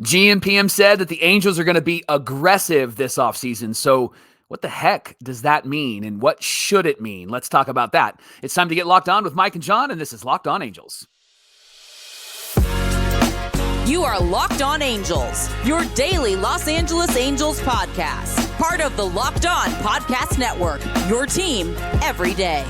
GM said that the Angels are going to be aggressive this offseason. So what the heck does that mean, and what should it mean? Let's talk about that. It's time to get locked on with Mike and John, and this is Locked On Angels. You are Locked On Angels, your daily Los Angeles Angels podcast. Part of the Locked On Podcast Network, your team every day.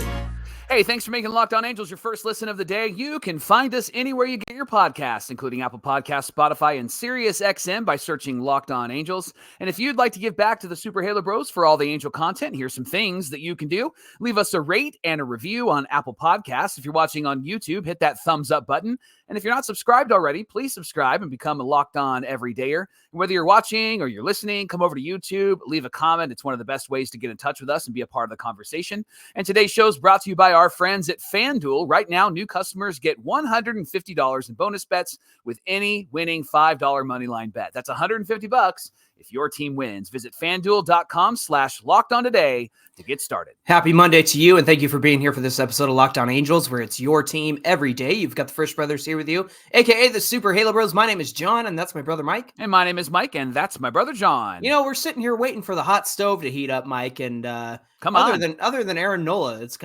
Hey, thanks for making Locked On Angels your first listen of the day. You can find us anywhere you get your podcasts, including Apple Podcasts, Spotify, and SiriusXM by searching Locked On Angels. And if you'd like to give back to the Super Halo Bros for all the Angel content, here's some things that you can do. Leave us a rate and a review on Apple Podcasts. If you're watching on YouTube, hit that thumbs up button. And if you're not subscribed already, please subscribe and become a Locked On Everydayer. And whether you're watching or you're listening, come over to YouTube, leave a comment. It's one of the best ways to get in touch with us and be a part of the conversation. And today's show is brought to you by our friends at FanDuel. Right now, new customers get $150 in bonus bets with any winning $5 moneyline bet. That's $150 if your team wins. Visit FanDuel.com/LockedOn today to get started. Happy Monday to you, and thank you for being here for this episode of Locked On Angels, where it's your team every day. You've got the Frisch Brothers here with you, a.k.a. the Super Halo Bros. My name is John, and that's my brother Mike. And my name is Mike, and that's my brother John. You know, we're sitting here waiting for the hot stove to heat up, Mike, and come on. Other than Aaron Nola, it's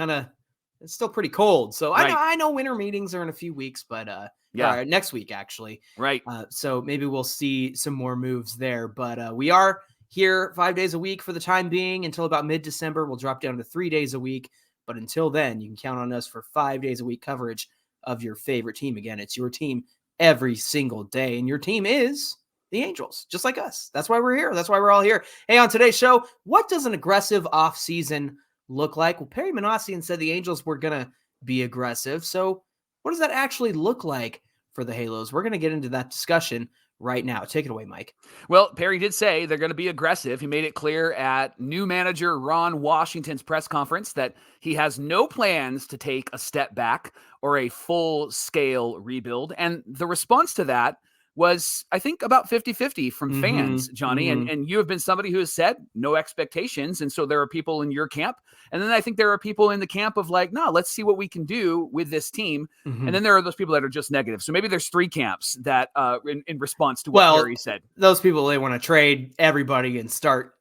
still pretty cold. So right. I know winter meetings are in a few weeks, but next week actually. Right. So maybe we'll see some more moves there, but we are here 5 days a week for the time being until about mid-December. We'll drop down to 3 days a week, but until then, you can count on us for 5 days a week coverage of your favorite team. Again, it's your team every single day, and your team is the Angels, just like us. That's why we're here. That's why we're all here. Hey, on today's show, what does an aggressive offseason look like? Well, Perry Minasian said the Angels were going to be aggressive. So what does that actually look like for the Halos? We're going to get into that discussion right now. Take it away, Mike. Well, Perry did say they're going to be aggressive. He made it clear at new manager Ron Washington's press conference that he has no plans to take a step back or a full-scale rebuild. And the response to that was, I think, about 50-50 from fans, Johnny. And you have been somebody who has said no expectations. And so there are people in your camp. And then I think there are people in the camp of like, no, let's see what we can do with this team. And then there are those people that are just negative. So maybe there's three camps that in response to what Perry said. Those people, they want to trade everybody and start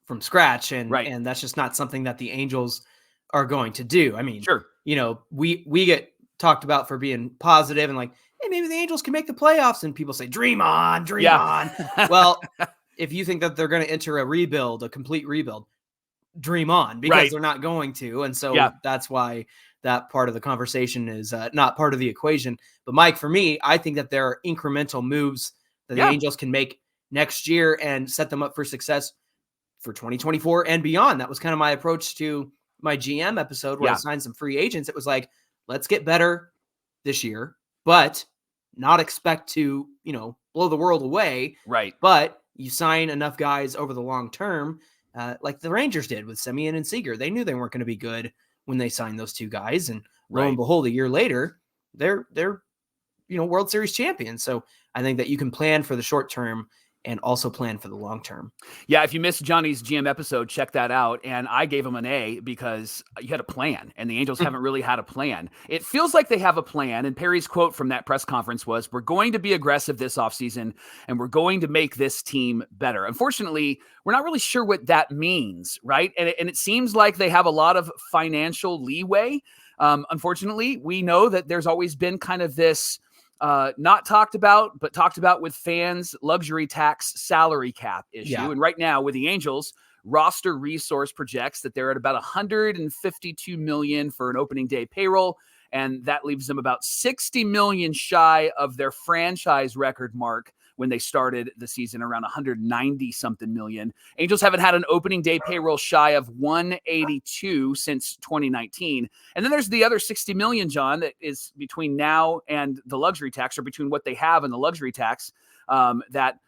from scratch. And, right. And that's just not something that the Angels are going to do. I mean, sure. You know, we get talked about for being positive and like, hey, maybe the Angels can make the playoffs. And people say, dream on, dream on. Well, if you think that they're going to enter a complete rebuild, dream on, because they're not going to. And so that's why that part of the conversation is not part of the equation. But Mike, for me, I think that there are incremental moves that the Angels can make next year and set them up for success for 2024 and beyond. That was kind of my approach to my GM episode where I signed some free agents. It was like, let's get better this year, but not expect to, blow the world away. Right. But you sign enough guys over the long term, like the Rangers did with Semien and Seager. They knew they weren't going to be good when they signed those two guys. And lo and behold, a year later, they're World Series champions. So I think that you can plan for the short term and also plan for the long term. Yeah, if you missed Johnny's GM episode, check that out. And I gave him an A because you had a plan, and the Angels haven't really had a plan. It feels like they have a plan, and Perry's quote from that press conference was, we're going to be aggressive this offseason, and we're going to make this team better. Unfortunately, we're not really sure what that means, right? And it seems like they have a lot of financial leeway. Unfortunately, we know that there's always been kind of this not talked about, but talked about with fans, luxury tax salary cap issue. Yeah. And right now with the Angels, Roster Resource projects that they're at about $152 million for an opening day payroll. And that leaves them about $60 million shy of their franchise record mark when they started the season, around 190 something million. Angels haven't had an opening day payroll shy of 182 since 2019. And then there's the other 60 million, John, that is between now and the luxury tax, or between what they have and the luxury tax, that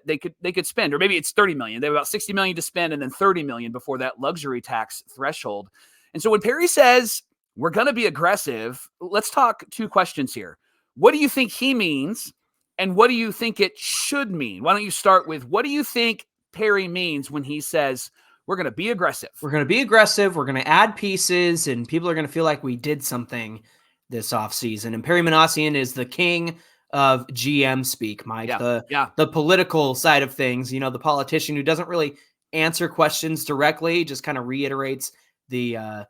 they could spend, or maybe it's 30 million. They have about 60 million to spend and then 30 million before that luxury tax threshold. And so when Perry says we're going to be aggressive, let's talk two questions here. What do you think he means? And what do you think it should mean? Why don't you start with, what do you think Perry means when he says we're going to be aggressive? We're going to be aggressive. We're going to add pieces, and people are going to feel like we did something this offseason. And Perry Minasian is the king of GM speak, Mike, Yeah. the political side of things, the politician who doesn't really answer questions directly, just kind of reiterates their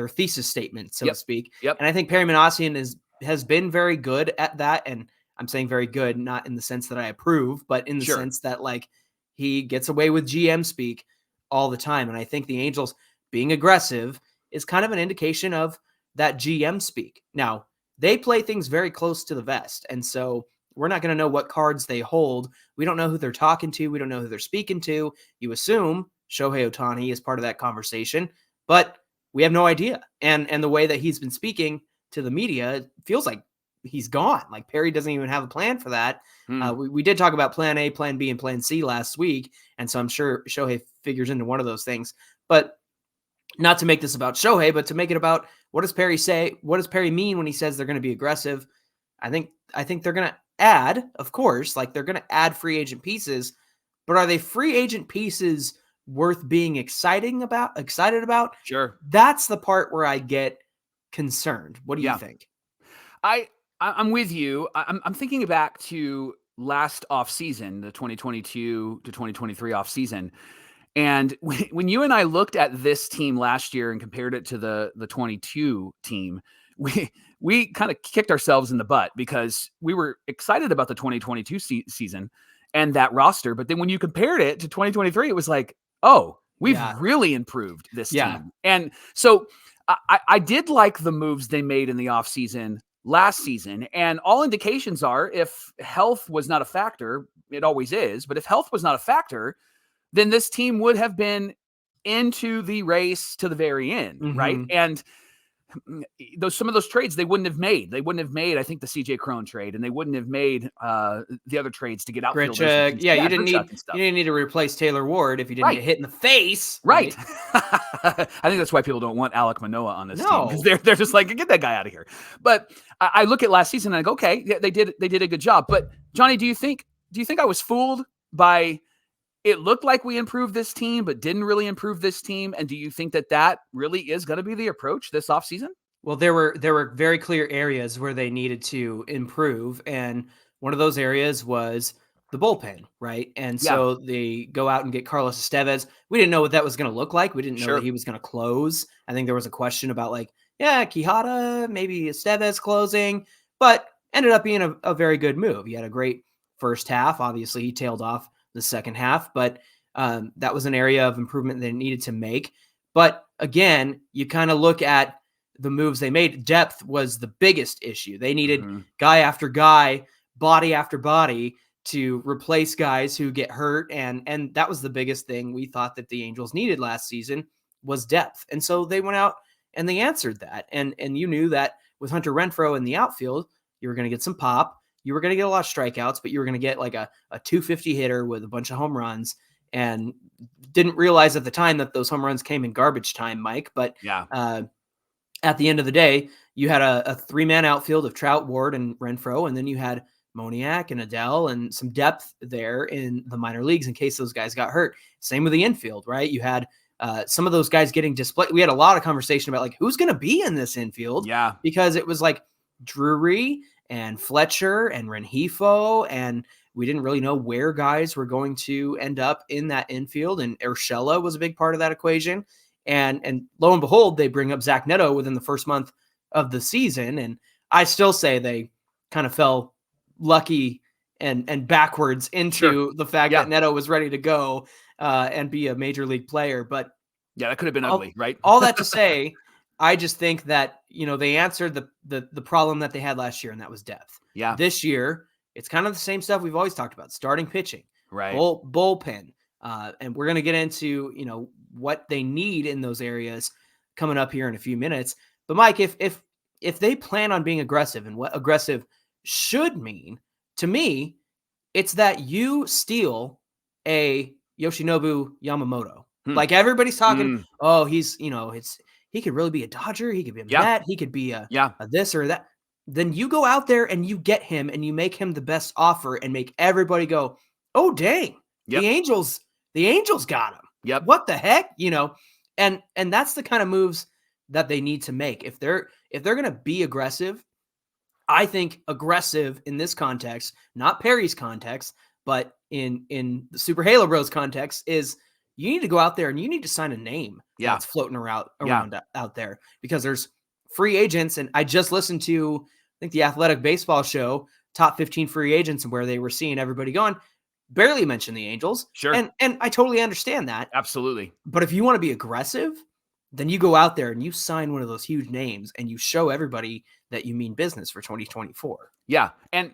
thesis statement, so to speak. Yep. And I think Perry Minasian has been very good at that. And I'm saying very good, not in the sense that I approve, but in the sense that like he gets away with GM speak all the time. And I think the Angels being aggressive is kind of an indication of that GM speak. Now, they play things very close to the vest. And so we're not going to know what cards they hold. We don't know who they're talking to. We don't know who they're speaking to. You assume Shohei Ohtani is part of that conversation, but we have no idea. And the way that he's been speaking to the media, it feels like he's gone. Like Perry doesn't even have a plan for that. We did talk about plan A, plan B, and plan C last week. And so I'm sure Shohei figures into one of those things. But not to make this about Shohei, but to make it about what does Perry say? What does Perry mean when he says they're going to be aggressive? I think they're going to add, of course, like they're going to add free agent pieces, but are they free agent pieces worth being excited about? Sure. That's the part where I get concerned. What do you think? I'm with you. I'm thinking back to last offseason, the 2022 to 2023 offseason. And when you and I looked at this team last year and compared it to the 22 team, we kind of kicked ourselves in the butt because we were excited about the 2022 season and that roster. But then when you compared it to 2023, it was like, oh, we've really improved this team. And so I did like the moves they made in the offseason last season. And all indications are if health was not a factor, it always is. But if health was not a factor, then this team would have been into the race to the very end, right? And some of those trades they wouldn't have made. They wouldn't have made, I think, the CJ Cron trade, and they wouldn't have made the other trades to get outfielders. You didn't need to replace Taylor Ward if you didn't get hit in the face. Right. I think that's why people don't want Alek Manoah on this team, because they're just like, get that guy out of here. But I look at last season and I go, okay, they did a good job. But Johnny, do you think I was fooled by? It looked like we improved this team, but didn't really improve this team. And do you think that really is going to be the approach this offseason? Well, there were very clear areas where they needed to improve. And one of those areas was the bullpen, right? And so they go out and get Carlos Estevez. We didn't know what that was going to look like. We didn't know that he was going to close. I think there was a question about Quijada, maybe Estevez closing, but ended up being a very good move. He had a great first half. Obviously, he tailed off the second half, but that was an area of improvement they needed to make. But again, you kind of look at the moves they made. Depth was the biggest issue. They needed guy after guy, body after body to replace guys who get hurt. And that was the biggest thing we thought that the Angels needed last season was depth. And so they went out and they answered that. And you knew that with Hunter Renfroe in the outfield, you were going to get some pop. You were going to get a lot of strikeouts, but you were going to get like a 250 hitter with a bunch of home runs, and didn't realize at the time that those home runs came in garbage time, Mike. But at the end of the day, you had a three-man outfield of Trout, Ward, and Renfroe, and then you had Moniak and Adele and some depth there in the minor leagues in case those guys got hurt. Same with the infield, right? You had some of those guys getting displaced. We had a lot of conversation about like who's going to be in this infield, because it was like Drury and Fletcher and Rengifo, and we didn't really know where guys were going to end up in that infield. And Urshela was a big part of that equation. And lo and behold, they bring up Zach Neto within the first month of the season. And I still say they kind of fell lucky and backwards into the fact that Neto was ready to go and be a major league player. But that could have been ugly, right? All that to say, I just think that, they answered the problem that they had last year, and that was depth. Yeah. This year, it's kind of the same stuff we've always talked about: starting pitching, right? Bullpen, and we're going to get into what they need in those areas coming up here in a few minutes. But Mike, if they plan on being aggressive, and what aggressive should mean to me, it's that you steal a Yoshinobu Yamamoto. Like everybody's talking, oh, he's he could really be a Dodger. He could be a Met. He could be a this or that. Then you go out there and you get him and you make him the best offer and make everybody go, oh, dang, the Angels got him. Yep. What the heck? And that's the kind of moves that they need to make. If they're going to be aggressive, I think aggressive in this context, not Perry's context, but in the Super Halo Bros context, is you need to go out there and you need to sign a name that's floating around out there, because there's free agents. And I just listened to, I think, the Athletic Baseball Show, top 15 free agents, and where they were seeing everybody going. Barely mentioned the Angels. Sure. And I totally understand that. Absolutely. But if you want to be aggressive, then you go out there and you sign one of those huge names and you show everybody that you mean business for 2024. Yeah. And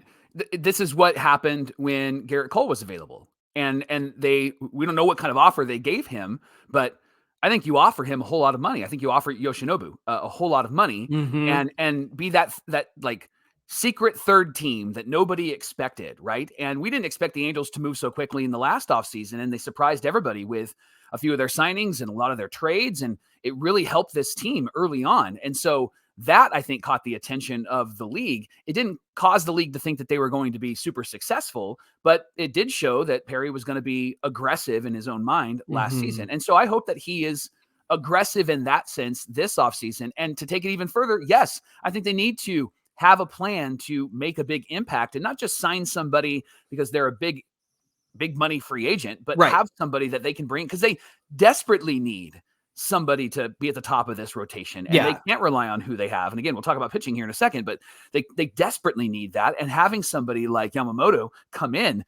this is what happened when Garrett Cole was available. And we don't know what kind of offer they gave him, but I think you offer him a whole lot of money. I think you offer Yoshinobu a whole lot of money, and be that like secret third team that nobody expected, right? And we didn't expect the Angels to move so quickly in the last offseason, and they surprised everybody with a few of their signings and a lot of their trades, and it really helped this team early on. And so that, I think, caught the attention of the league. It didn't cause the league to think that they were going to be super successful, but it did show that Perry was going to be aggressive in his own mind last season. And so I hope that he is aggressive in that sense this offseason. And to take it even further, yes, I think they need to have a plan to make a big impact and not just sign somebody because they're a big money free agent, but have somebody that they can bring, because they desperately need somebody to be at the top of this rotation, and they can't rely on who they have. And again, we'll talk about pitching here in a second, but they desperately need that. And having somebody like Yamamoto come in,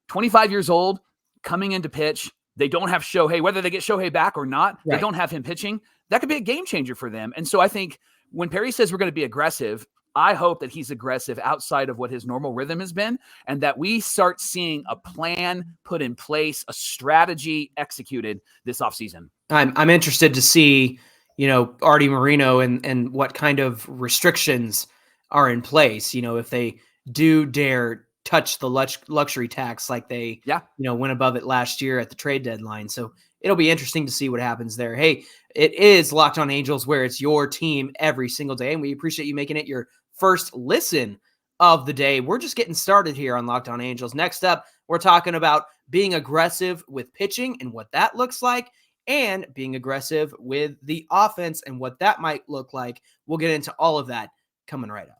25 years old, coming into pitch, they don't have Shohei, whether they get Shohei back or not, they don't have him pitching. That could be a game changer for them. And so I think when Perry says we're going to be aggressive, I hope that he's aggressive outside of what his normal rhythm has been, and that we start seeing a plan put in place, a strategy executed this offseason. I'm interested to see, Artie Moreno and what kind of restrictions are in place. If they do dare touch the luxury tax like they, went above it last year at the trade deadline. So it'll be interesting to see what happens there. Hey, it is Locked On Angels, where it's your team every single day, and we appreciate you making it your first listen of the day. We're just getting started here on Locked On Angels. Next up, we're talking about being aggressive with pitching and what that looks like, and being aggressive with the offense and what that might look like. We'll get into all of that coming right up.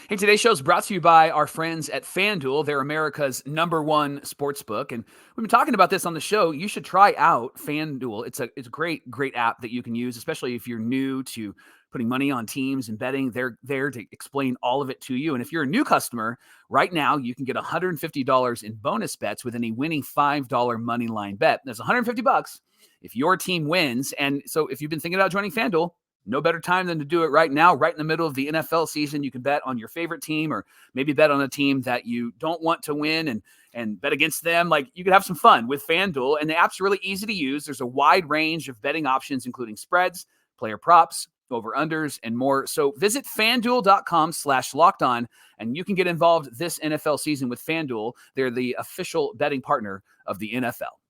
Hey, today's show is brought to you by our friends at FanDuel. They're America's #1 sportsbook. And we've been talking about this on the show. You should try out FanDuel. It's a great app that you can use, especially if you're new to putting money on teams and betting. They're there to explain all of it to you. And if you're a new customer, right now you can get $150 in bonus bets with any winning $5 money line bet. That's $150 if your team wins. And so if you've been thinking about joining FanDuel, no better time than to do it right now, right in the middle of the NFL season. You can bet on your favorite team, or maybe bet on a team that you don't want to win and bet against them. Like, you can have some fun with FanDuel, and the app's really easy to use. There's a wide range of betting options, including spreads, player props, over-unders, and more. So visit FanDuel.com/lockedon, and you can get involved this NFL season with FanDuel. They're the official betting partner of the NFL.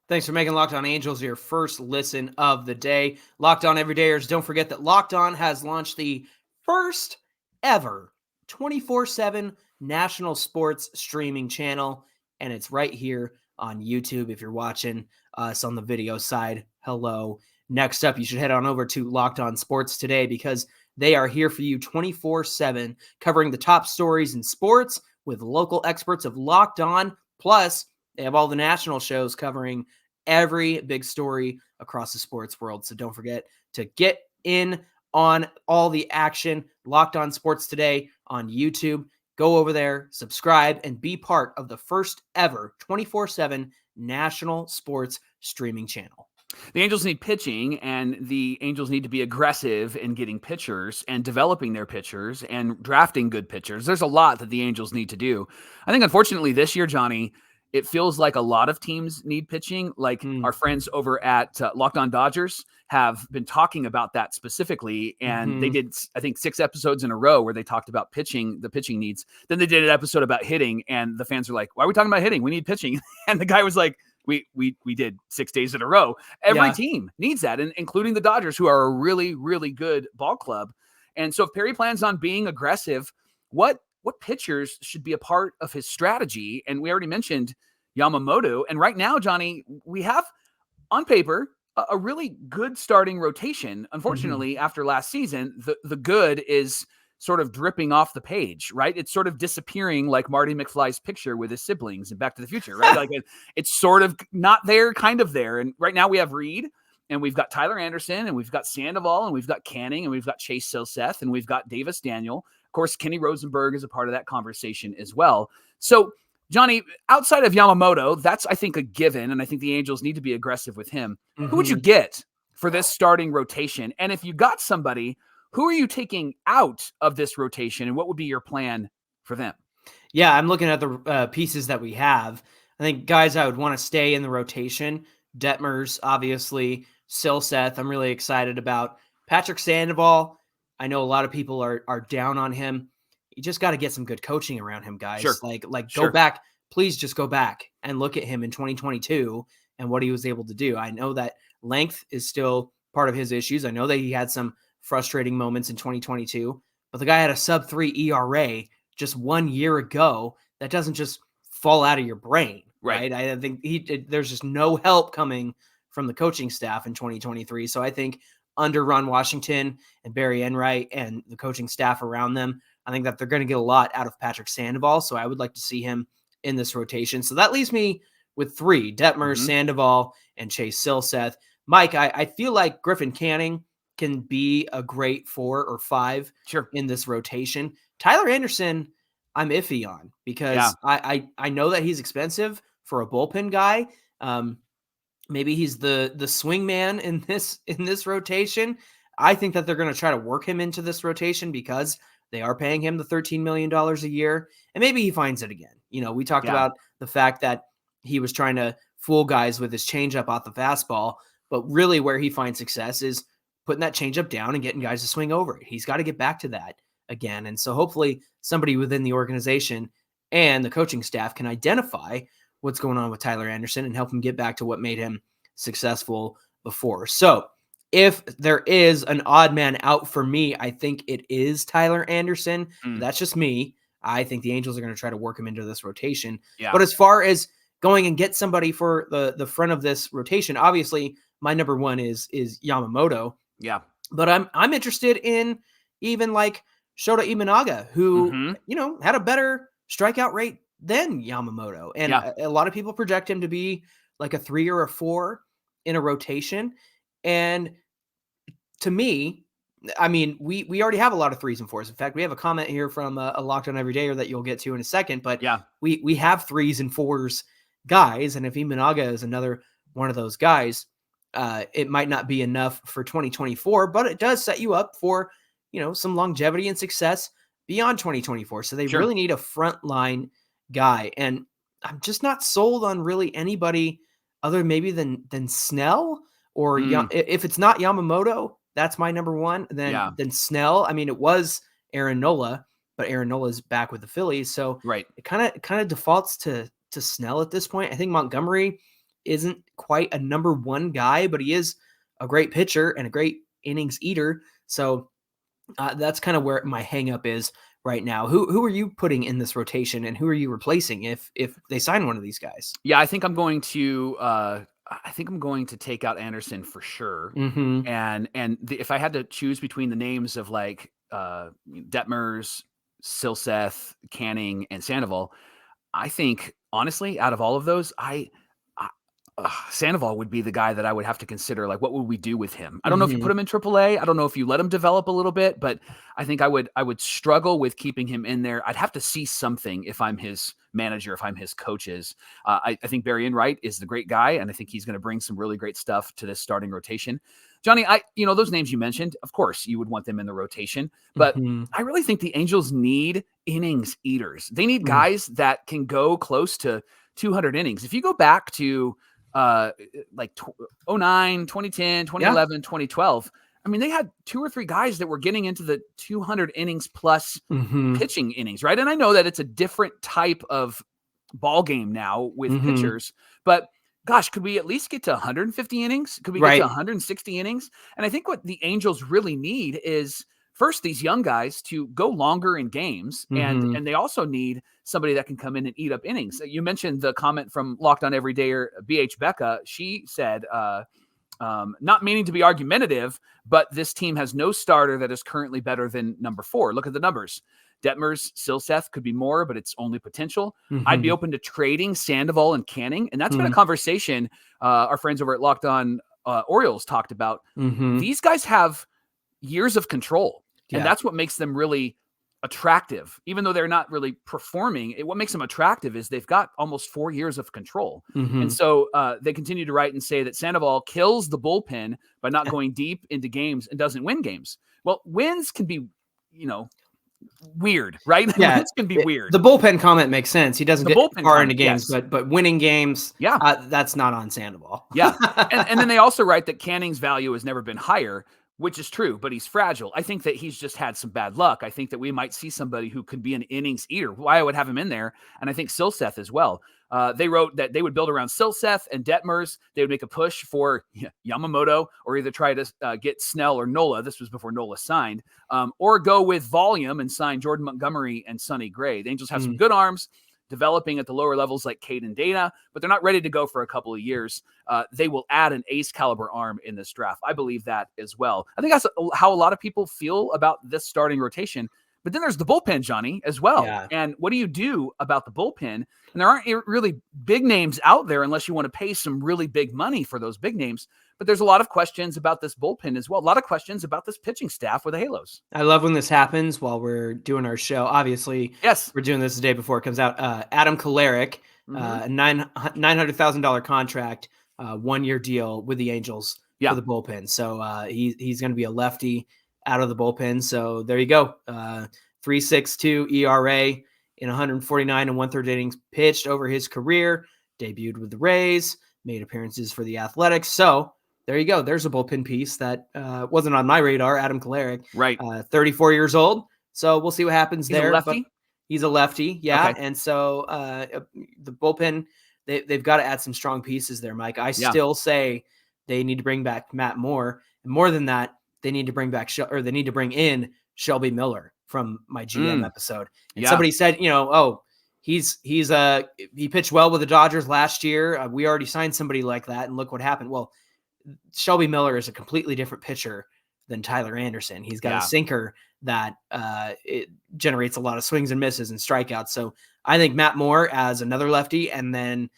Thanks for making Locked On Angels your first listen of the day. Locked On Everydayers, don't forget that Locked On has launched the first ever 24/7 national sports streaming channel, and it's right here on YouTube. If you're watching us on the video side, hello. Next up, you should head on over to Locked On Sports Today, because they are here for you 24/7, covering the top stories in sports with local experts of Locked On. Plus, they have all the national shows covering every big story across the sports world. So don't forget to get in on all the action. Locked On Sports Today on YouTube. Go over there, subscribe, and be part of the first ever 24/7 national sports streaming channel. The Angels need pitching, and the Angels need to be aggressive in getting pitchers and developing their pitchers and drafting good pitchers. There's a lot that the Angels need to do. I think, unfortunately, this year, Johnny, it feels like a lot of teams need pitching. Like our friends over at Locked On Dodgers have been talking about that specifically. And they did, I think, 6 episodes in a row where they talked about pitching, the pitching needs. Then they did an episode about hitting, and the fans are like, why are we talking about hitting? We need pitching. And the guy was like, we did 6 days in a row. Every team needs that, and including the Dodgers, who are a really, really good ball club. And so if Perry plans on being aggressive, what pitchers should be a part of his strategy? And we already mentioned Yamamoto. And right now, Johnny, we have on paper a really good starting rotation. Unfortunately, after last season, the good is sort of dripping off the page, right? It's sort of disappearing like Marty McFly's picture with his siblings in Back to the Future, right? Like it's sort of not there, kind of there. And right now we have Reed, and we've got Tyler Anderson, and we've got Sandoval, and we've got Canning, and we've got Chase Silseth, and we've got Davis Daniel. Of course, Kenny Rosenberg is a part of that conversation as well. So, Johnny, outside of Yamamoto, that's, I think, a given, and I think the Angels need to be aggressive with him. Who would you get for this starting rotation? And if you got somebody, who are you taking out of this rotation, and what would be your plan for them? Yeah, I'm looking at the pieces that we have. I think guys I would want to stay in the rotation. Detmers, obviously. Silseth, I'm really excited about. Patrick Sandoval, I know a lot of people are down on him. You just got to get some good coaching around him, guys. Sure. Go back. Please just go back and look at him in 2022 and what he was able to do. I know that length is still part of his issues. I know that he had some frustrating moments in 2022, but the guy had a sub-3 ERA just 1 year ago. That doesn't just fall out of your brain, right? I think there's just no help coming from the coaching staff in 2023. So I think under Ron Washington and Barry Enright and the coaching staff around them, I think that they're going to get a lot out of Patrick Sandoval. So I would like to see him in this rotation. So that leaves me with 3, Detmer, Sandoval, and Chase Silseth. Mike, I feel like Griffin Canning can be a great 4 or 5 in this rotation. Tyler Anderson, I'm iffy on because I know that he's expensive for a bullpen guy. Maybe he's the swing man in this rotation. I think that they're going to try to work him into this rotation because they are paying him the $13 million a year, and maybe he finds it again. You know, we talked about the fact that he was trying to fool guys with his changeup off the fastball, but really where he finds success is putting that changeup down and getting guys to swing over it. He's got to get back to that again. And so hopefully somebody within the organization and the coaching staff can identify what's going on with Tyler Anderson and help him get back to what made him successful before. So if there is an odd man out for me, I think it is Tyler Anderson. That's just me. I think the Angels are going to try to work him into this rotation. But as far as going and get somebody for the front of this rotation, obviously my number 1 is Yamamoto. Yeah. But I'm interested in even like Shota Imanaga, who, had a better strikeout rate than Yamamoto. And a lot of people project him to be like a 3 or a 4 in a rotation. And to me, I mean, we already have a lot of 3s and 4s. In fact, we have a comment here from a Locked On Everydayer that you'll get to in a second. But we have 3s and 4s guys. And if Imanaga is another one of those guys, it might not be enough for 2024, but it does set you up for, some longevity and success beyond 2024. So they really need a frontline guy. And I'm just not sold on really anybody other maybe than Snell or if it's not Yamamoto, that's my number 1. Then Snell. I mean, it was Aaron Nola, but Aaron Nola's back with the Phillies. So it kind of defaults to Snell at this point. I think Montgomery isn't quite a number 1 guy, but he is a great pitcher and a great innings eater. So that's kind of where my hang up is right now. Who are you putting in this rotation, and who are you replacing if they sign one of these guys? Yeah, I think I'm going to take out Anderson for sure. And if I had to choose between the names of like Detmers, Silseth, Canning, and Sandoval, I think honestly, out of all of those, Sandoval would be the guy that I would have to consider. Like, what would we do with him? I don't know if you put him in AAA. I don't know if you let him develop a little bit, but I think I would struggle with keeping him in there. I'd have to see something if I'm his manager, if I'm his coaches. I think Barry Enright is the great guy, and I think he's going to bring some really great stuff to this starting rotation. Johnny, those names you mentioned, of course, you would want them in the rotation, but I really think the Angels need innings eaters. They need guys that can go close to 200 innings. If you go back to 2009, 2010, 2011, 2012, I mean, they had 2 or 3 guys that were getting into the 200 innings plus pitching innings, right? And I know that it's a different type of ball game now with pitchers, but gosh, could we at least get to 150 innings? Could we get to 160 innings? And I think what the Angels really need is first these young guys to go longer in games, and they also need somebody that can come in and eat up innings. You mentioned the comment from Locked On Everydayer, BH Becca. She said Not meaning to be argumentative, but this team has no starter that is currently better than number 4. Look at the numbers. Detmers, Silseth could be more, but it's only potential. I'd be open to trading Sandoval and Canning. And that's been a conversation our friends over at Locked On Orioles talked about. These guys have years of control. And that's what makes them really attractive. Even though they're not really performing, what makes them attractive is they've got almost 4 years of control. And so they continue to write and say that Sandoval kills the bullpen by not going deep into games and doesn't win games. Well, wins can be, weird, right? Yeah, Wins can be weird. The bullpen comment makes sense. He doesn't get far into games, yes. but winning games, that's not on Sandoval. And then they also write that Canning's value has never been higher, which is true, but he's fragile. I think that he's just had some bad luck. I think that we might see somebody who could be an innings eater. Why I would have him in there, and I think Silseth as well. They wrote that they would build around Silseth and Detmers. They would make a push for Yamamoto, or either try to get Snell or Nola. This was before Nola signed, or go with volume and sign Jordan Montgomery and Sonny Gray. The Angels have some good arms developing at the lower levels like Caden Dana, but they're not ready to go for a couple of years. They will add an ace caliber arm in this draft. I believe that as well. I think that's how a lot of people feel about this starting rotation. But then there's the bullpen, Johnny, as well. And what do you do about the bullpen? And there aren't really big names out there unless you want to pay some really big money for those big names. But there's a lot of questions about this bullpen as well. A lot of questions about this pitching staff with the Halos. I love when this happens while we're doing our show. Obviously, we're doing this the day before it comes out. Adam Kolarek, a $900,000 contract, 1-year deal with the Angels for the bullpen. So he's going to be a lefty out of the bullpen. So there you go. 3.62 ERA in 149 and 1/3 innings pitched over his career. Debuted with the Rays, made appearances for the Athletics. So there you go. There's a bullpen piece that wasn't on my radar. Adam Kolarek, 34 years old. So we'll see what happens there. A lefty? He's a lefty, Okay. And so the bullpen, they've got to add some strong pieces there, Mike. I still say they need to bring back Matt Moore. And more than that, they need to bring back they need to bring in Shelby Miller from my GM episode. And somebody said, he pitched well with the Dodgers last year. We already signed somebody like that, and look what happened. Well, Shelby Miller is a completely different pitcher than Tyler Anderson. He's got a sinker that it generates a lot of swings and misses and strikeouts. So I think Matt Moore as another lefty, and then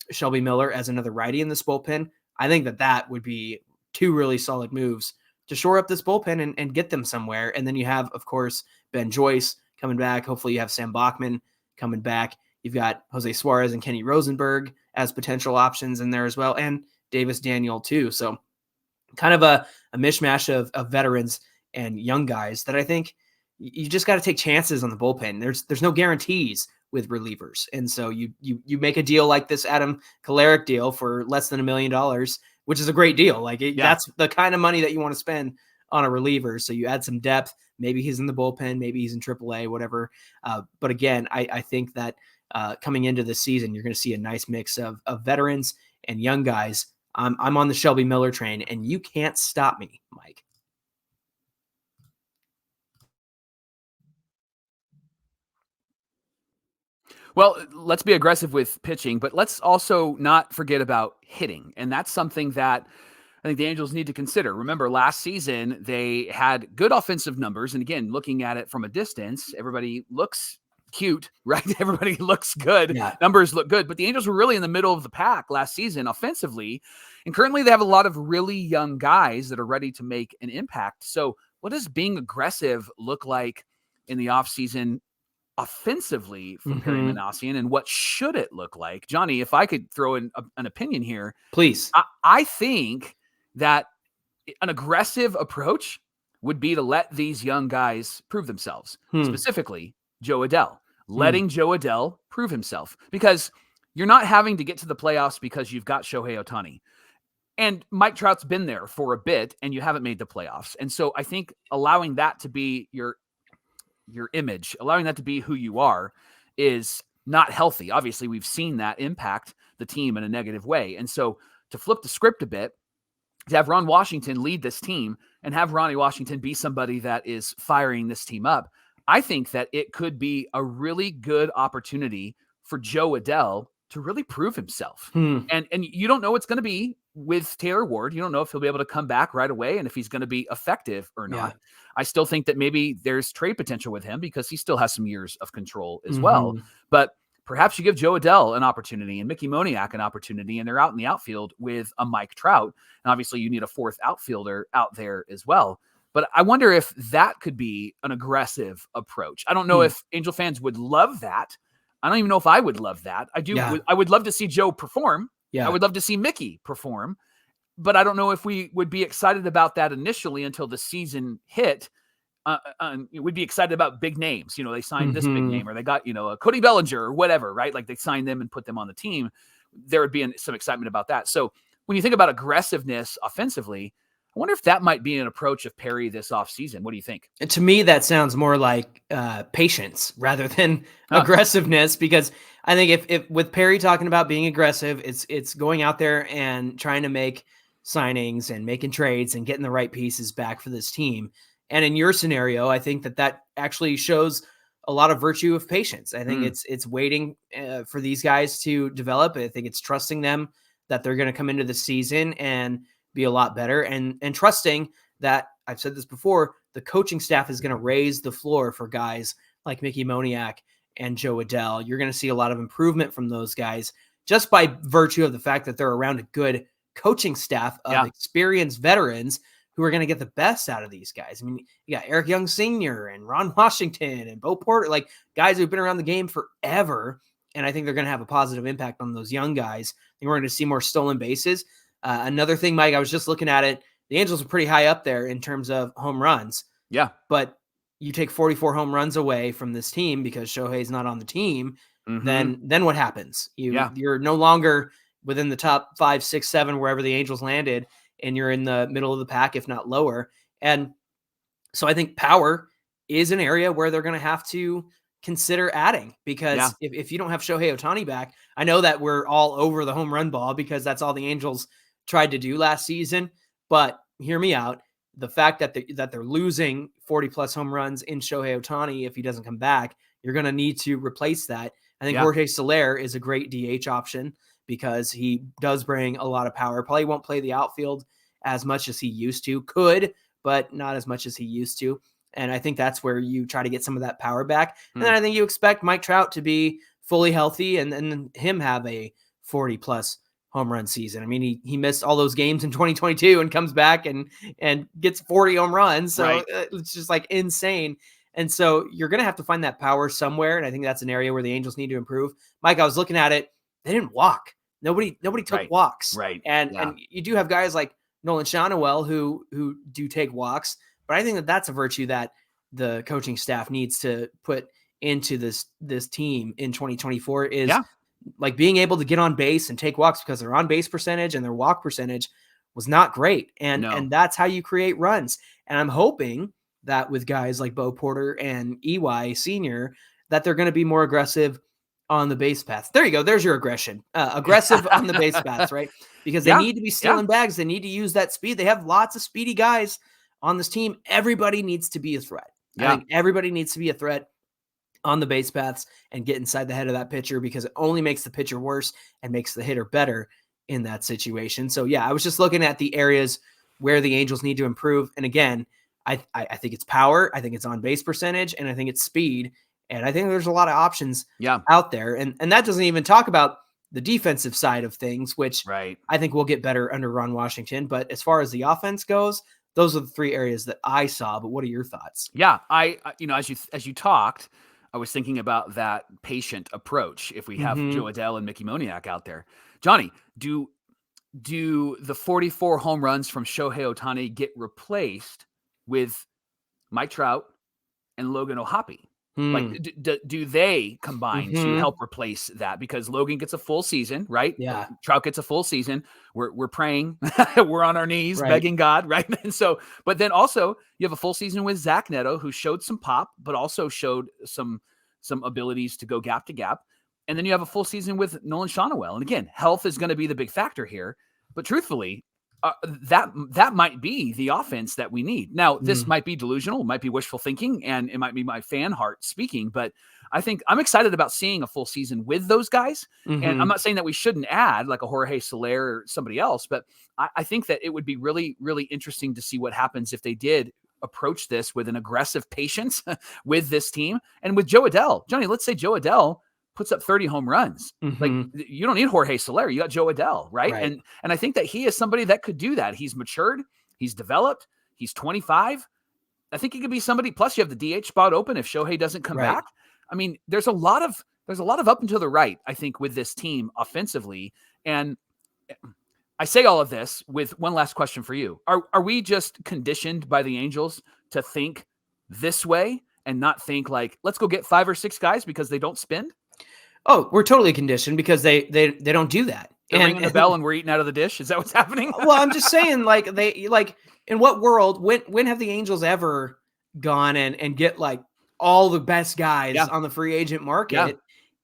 Shelby Miller as another righty in this bullpen. I think that would be 2 really solid moves to shore up this bullpen and get them somewhere. And then you have, of course, Ben Joyce coming back. Hopefully you have Sam Bachman coming back. You've got Jose Suarez and Kenny Rosenberg as potential options in there as well. And Davis Daniel too. So kind of a mishmash of veterans and young guys that I think you just got to take chances on the bullpen. There's no guarantees with relievers. And so you make a deal like this Adam Kolarek deal for less than $1 million, which is a great deal. That's the kind of money that you want to spend on a reliever. So you add some depth. Maybe he's in the bullpen, maybe he's in AAA, whatever. But again, I think that coming into this season, you're going to see a nice mix of veterans and young guys. I'm on the Shelby Miller train, and you can't stop me, Mike. Well, let's be aggressive with pitching, but let's also not forget about hitting. And that's something that I think the Angels need to consider. Remember, last season, they had good offensive numbers. And again, looking at it from a distance, everybody looks cute, right? Everybody looks good. Numbers look good. But the Angels were really in the middle of the pack last season offensively. And currently they have a lot of really young guys that are ready to make an impact. So what does being aggressive look like in the offseason offensively from Perry Minasian, and what should it look like? Johnny, if I could throw in an opinion here, please. I think that an aggressive approach would be to let these young guys prove themselves, specifically Joe Adell, letting Joe Adell prove himself, because you're not having to get to the playoffs because you've got Shohei Ohtani. And Mike Trout's been there for a bit and you haven't made the playoffs. And so I think allowing that to be your image, allowing that to be who you are, is not healthy. Obviously, we've seen that impact the team in a negative way. And so to flip the script a bit, to have Ron Washington lead this team and have Ronnie Washington be somebody that is firing this team up, I think that it could be a really good opportunity for Joe Adell to really prove himself. And you don't know what's going to be with Taylor Ward, you don't know if he'll be able to come back right away and if he's going to be effective or not. Yeah. I still think that maybe there's trade potential with him because he still has some years of control as Mm-hmm. well. But perhaps you give Joe Adell an opportunity and Mickey Moniak an opportunity, and they're out in the outfield with a Mike Trout. And obviously you need a fourth outfielder out there as well. But I wonder if that could be an aggressive approach. I don't know if Angel fans would love that. I don't even know if I would love that. I do. Yeah. I would love to see Joe perform. Yeah. I would love to see Mickey perform, but I don't know if we would be excited about that initially until the season hit. We'd be excited about big names. They signed this big name, or they got, a Cody Bellinger or whatever, right? Like they signed them and put them on the team. There would be some excitement about that. So when you think about aggressiveness offensively, I wonder if that might be an approach of Perry this offseason. What do you think? And to me, that sounds more like patience rather than aggressiveness, because I think if with Perry talking about being aggressive, it's going out there and trying to make signings and making trades and getting the right pieces back for this team. And in your scenario, I think that actually shows a lot of virtue of patience. I think it's waiting for these guys to develop. I think it's trusting them that they're going to come into the season and be a lot better, and trusting that, I've said this before, the coaching staff is going to raise the floor for guys like Mickey Moniak and Joe Adell. You're going to see a lot of improvement from those guys just by virtue of the fact that they're around a good coaching staff of experienced veterans who are going to get the best out of these guys. I mean, you got Eric Young Sr. and Ron Washington and Bo Porter, like guys who've been around the game forever. And I think they're going to have a positive impact on those young guys. I think we're going to see more stolen bases. Another thing, Mike, I was just looking at it. The Angels are pretty high up there in terms of home runs. Yeah. But you take 44 home runs away from this team because Shohei's not on the team, then what happens? You're no longer within the top 5, 6, 7, wherever the Angels landed, and you're in the middle of the pack, if not lower. And so I think power is an area where they're going to have to consider adding, because if you don't have Shohei Ohtani back, I know that we're all over the home run ball because that's all the Angels tried to do last season. But hear me out. The fact that they're losing 40 plus home runs in Shohei Ohtani, if he doesn't come back, you're going to need to replace that. I think Jorge Soler is a great DH option because he does bring a lot of power. Probably won't play the outfield as much as he used to. Could, but not as much as he used to. And I think that's where you try to get some of that power back. And then I think you expect Mike Trout to be fully healthy and him have a 40 plus home run season. I mean, he missed all those games in 2022 and comes back and gets 40 home runs. So it's just like insane. And so you're going to have to find that power somewhere. And I think that's an area where the Angels need to improve. Mike, I was looking at it. They didn't walk. Nobody took walks. Right. And you do have guys like Nolan Shonowell who do take walks. But I think that's a virtue that the coaching staff needs to put into this team in 2024 is like being able to get on base and take walks, because their on base percentage and their walk percentage was not great. And that's how you create runs. And I'm hoping that with guys like Bo Porter and EY Sr., that they're going to be more aggressive on the base paths. There you go. There's your aggression. Aggressive on the base paths, right? Because they need to be stealing bags. They need to use that speed. They have lots of speedy guys on this team. Everybody needs to be a threat. I think everybody needs to be a threat on the base paths and get inside the head of that pitcher, because it only makes the pitcher worse and makes the hitter better in that situation. So I was just looking at the areas where the Angels need to improve. And again, I think it's power. I think it's on base percentage, and I think it's speed. And I think there's a lot of options out there. And that doesn't even talk about the defensive side of things, which I think will get better under Ron Washington. But as far as the offense goes, those are the three areas that I saw. But what are your thoughts? Yeah, as you talked, I was thinking about that patient approach. If we have Joe Adell and Mickey Moniak out there, Johnny, do the 44 home runs from Shohei Ohtani get replaced with Mike Trout and Logan O'Hoppe? Like, do they combine to help replace that? Because Logan gets a full season, right? Yeah. Trout gets a full season. We're praying. We're on our knees begging God, right? And so, but then also you have a full season with Zach Neto, who showed some pop, but also showed some abilities to go gap to gap. And then you have a full season with Nolan Shonowell. And again, health is going to be the big factor here. But truthfully, that might be the offense that we need. Now, this might be delusional, might be wishful thinking, and it might be my fan heart speaking, but I think I'm excited about seeing a full season with those guys. And I'm not saying that we shouldn't add like a Jorge Soler or somebody else, but I think that it would be really, really interesting to see what happens if they did approach this with an aggressive patience with this team and with Joe Adell. Johnny, let's say Joe Adell puts up 30 home runs. Like, you don't need Jorge Soler. You got Joe Adell, right? And I think that he is somebody that could do that. He's matured. He's developed. He's 25. I think he could be somebody. Plus, you have the DH spot open if Shohei doesn't come back. I mean, there's a lot of up and to the right, I think, with this team offensively. And I say all of this with one last question for you. Are we just conditioned by the Angels to think this way and not think like, let's go get 5 or 6 guys because they don't spend? Oh, we're totally conditioned because they don't do that. They're ringing the bell and we're eating out of the dish. Is that what's happening? Well, I'm just saying, like, in what world, when have the Angels ever gone and get like all the best guys on the free agent market?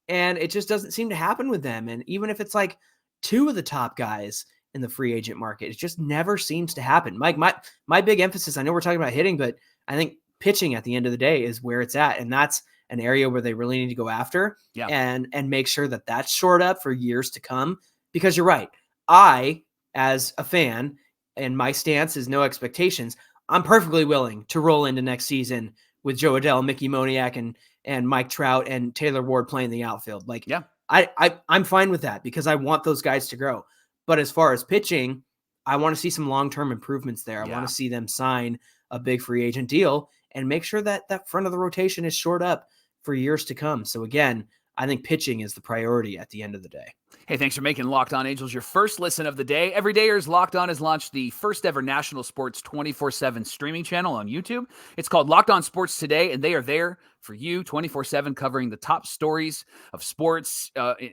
And it just doesn't seem to happen with them. And even if it's like 2 of the top guys in the free agent market, it just never seems to happen. Mike, my big emphasis, I know we're talking about hitting, but I think pitching at the end of the day is where it's at. And that's an area where they really need to go after and make sure that that's shored up for years to come. Because you're right. I, as a fan, and my stance is no expectations, I'm perfectly willing to roll into next season with Joe Adell, Mickey Moniak, and Mike Trout and Taylor Ward playing the outfield. Like, I'm fine with that because I want those guys to grow. But as far as pitching, I want to see some long-term improvements there. I want to see them sign a big free agent deal and make sure that that front of the rotation is shored up for years to come. So again, I think pitching is the priority at the end of the day. Hey, thanks for making Locked On Angels your first listen of the day. Everydayers, Locked On has launched the first ever national sports 24/7 streaming channel on YouTube. It's called Locked On Sports Today, and they are there for you 24/7, covering the top stories of sports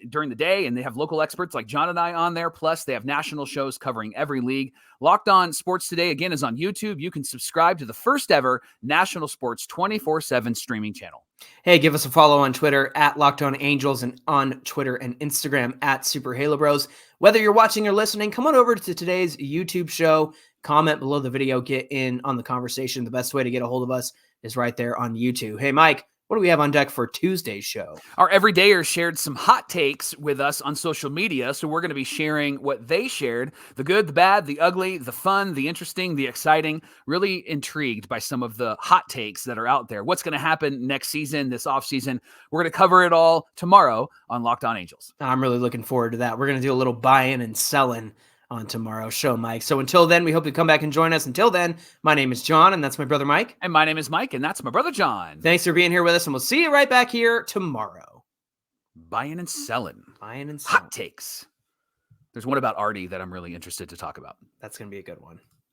during the day. And they have local experts like John and I on there. Plus, they have national shows covering every league. Locked On Sports Today, again, is on YouTube. You can subscribe to the first ever national sports 24/7 streaming channel. Hey, give us a follow on Twitter at Locked On Angels and on Twitter and Instagram at Super Halo Bros. Whether you're watching or listening, come on over to today's YouTube show, comment below the video, get in on the conversation. The best way to get a hold of us is right there on YouTube. Hey, Mike, what do we have on deck for Tuesday's show? Our everydayers shared some hot takes with us on social media, so we're going to be sharing what they shared, the good, the bad, the ugly, the fun, the interesting, the exciting. Really intrigued by some of the hot takes that are out there. What's going to happen next season, this offseason? We're going to cover it all tomorrow on Locked On Angels. I'm really looking forward to that. We're going to do a little buying and selling on tomorrow's show, Mike. So until then, we hope you come back and join us. Until then, my name is John, and that's my brother Mike. And my name is Mike, and that's my brother John. Thanks for being here with us, and we'll see you right back here tomorrow. Buying and selling. Buying and selling. Hot takes. There's one about Artie that I'm really interested to talk about. That's going to be a good one.